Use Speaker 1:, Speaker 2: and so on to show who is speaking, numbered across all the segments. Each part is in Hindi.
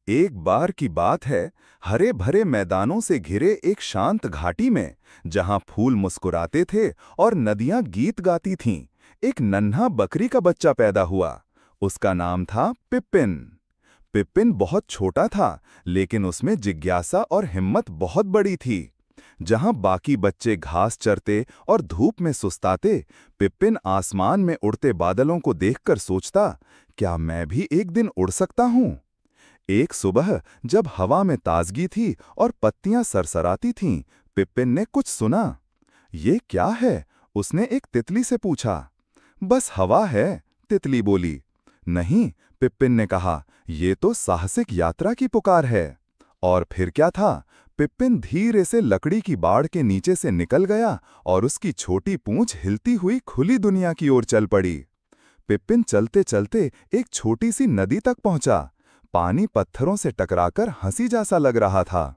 Speaker 1: एक बार की बात है, हरे भरे मैदानों से घिरे एक शांत घाटी में, जहां फूल मुस्कुराते थे और नदियां गीत गाती थीं, एक नन्हा बकरी का बच्चा पैदा हुआ। उसका नाम था पिप्पिन। पिप्पिन बहुत छोटा था, लेकिन उसमें जिज्ञासा और हिम्मत बहुत बड़ी थी। जहां बाकी बच्चे घास चरते और धूप में सुस्ताते, पिप्पिन आसमान में उड़ते बादलों को देखकर सोचता, क्या मैं भी एक दिन उड़ सकता हूं? एक सुबह जब हवा में ताजगी थी और पत्तियां सरसराती थीं, पिप्पिन ने कुछ सुना। ये क्या है? उसने एक तितली से पूछा। बस हवा है, तितली बोली। नहीं, पिप्पिन ने कहा, ये तो साहसिक यात्रा की पुकार है। और फिर क्या था? पिप्पिन धीरे से लकड़ी की बाड़ के नीचे से निकल गया और उसकी छोटी पूंछ हिलती हुई खुली दुनिया की ओर चल पड़ी। पिप्पिन चलते चलते एक छोटी सी नदी तक पहुंचा। पानी पत्थरों से टकराकर हंसी जैसा लग रहा था।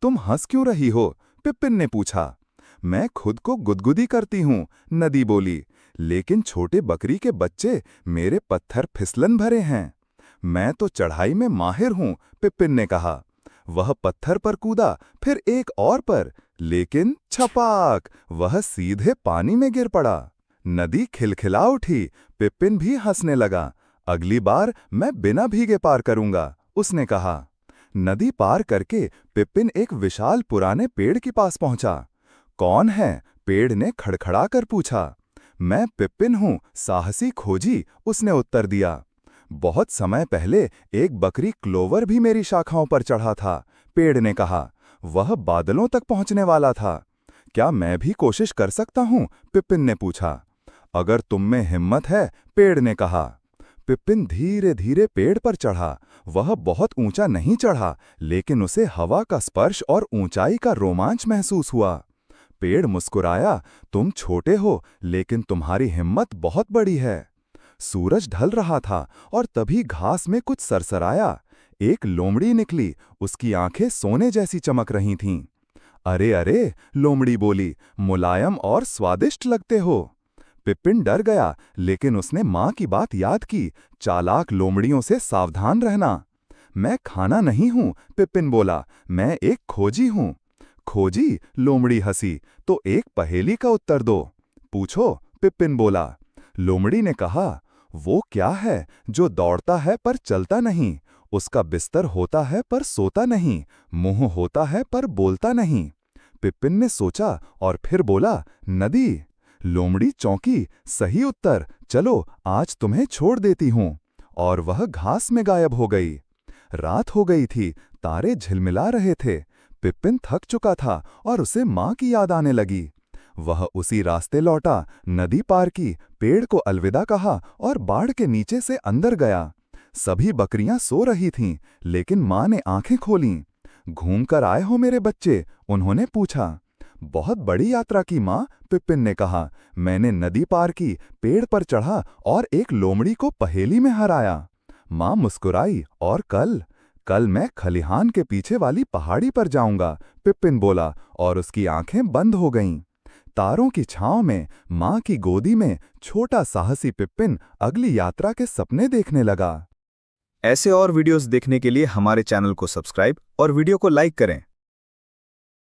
Speaker 1: तुम हंस क्यों रही हो? पिप्पिन ने पूछा। मैं खुद को गुदगुदी करती हूँ, नदी बोली, लेकिन छोटे बकरी के बच्चे, मेरे पत्थर फिसलन भरे हैं। मैं तो चढ़ाई में माहिर हूँ, पिप्पिन ने कहा। वह पत्थर पर कूदा, फिर एक और पर, लेकिन छपाक, वह सीधे पानी में गिर पड़ा। नदी खिलखिला उठी। पिप्पिन भी हंसने लगा। अगली बार मैं बिना भीगे पार करूंगा, उसने कहा। नदी पार करके पिप्पिन एक विशाल पुराने पेड़ के पास पहुंचा। कौन है? पेड़ ने खड़खड़ा कर पूछा। मैं पिप्पिन हूं, साहसी खोजी, उसने उत्तर दिया। बहुत समय पहले एक बकरी क्लोवर भी मेरी शाखाओं पर चढ़ा था, पेड़ ने कहा। वह बादलों तक पहुंचने वाला था। क्या मैं भी कोशिश कर सकता हूं? पिप्पिन ने पूछा। अगर तुम में हिम्मत है, पेड़ ने कहा। पिप्पिन धीरे धीरे पेड़ पर चढ़ा। वह बहुत ऊंचा नहीं चढ़ा, लेकिन उसे हवा का स्पर्श और ऊंचाई का रोमांच महसूस हुआ। पेड़ मुस्कुराया, तुम छोटे हो, लेकिन तुम्हारी हिम्मत बहुत बड़ी है। सूरज ढल रहा था और तभी घास में कुछ सरसराया। एक लोमड़ी निकली, उसकी आंखें सोने जैसी चमक रही थीं। अरे अरे, लोमड़ी बोली, मुलायम और स्वादिष्ट लगते हो। पिप्पिन डर गया, लेकिन उसने माँ की बात याद की, चालाक लोमड़ियों से सावधान रहना। मैं खाना नहीं हूँ, पिप्पिन बोला, मैं एक खोजी हूँ। खोजी? लोमड़ी हंसी। तो एक पहेली का उत्तर दो। पूछो, पिप्पिन बोला। लोमड़ी ने कहा, वो क्या है जो दौड़ता है पर चलता नहीं, उसका बिस्तर होता है पर सोता नहीं, मुंह होता है पर बोलता नहीं? पिप्पिन ने सोचा और फिर बोला, नदी। लोमड़ी चौंकी। सही उत्तर, चलो आज तुम्हें छोड़ देती हूं। और वह घास में गायब हो गई। रात हो गई थी, तारे झिलमिला रहे थे। पिप्पिन थक चुका था और उसे माँ की याद आने लगी। वह उसी रास्ते लौटा, नदी पार की, पेड़ को अलविदा कहा और बाड़ के नीचे से अंदर गया। सभी बकरियां सो रही थीं, लेकिन माँ ने आंखें खोलीं। घूम कर आए हो मेरे बच्चे? उन्होंने पूछा। बहुत बड़ी यात्रा की माँ, पिप्पिन ने कहा। मैंने नदी पार की, पेड़ पर चढ़ा और एक लोमड़ी को पहेली में हराया। माँ मुस्कुराई। और कल? कल मैं खलिहान के पीछे वाली पहाड़ी पर जाऊंगा, पिप्पिन बोला और उसकी आंखें बंद हो गईं। तारों की छांव में, माँ की गोदी में, छोटा साहसी पिप्पिन अगली यात्रा के सपने देखने लगा।
Speaker 2: ऐसे और वीडियोस देखने के लिए हमारे चैनल को सब्सक्राइब और वीडियो को लाइक करें।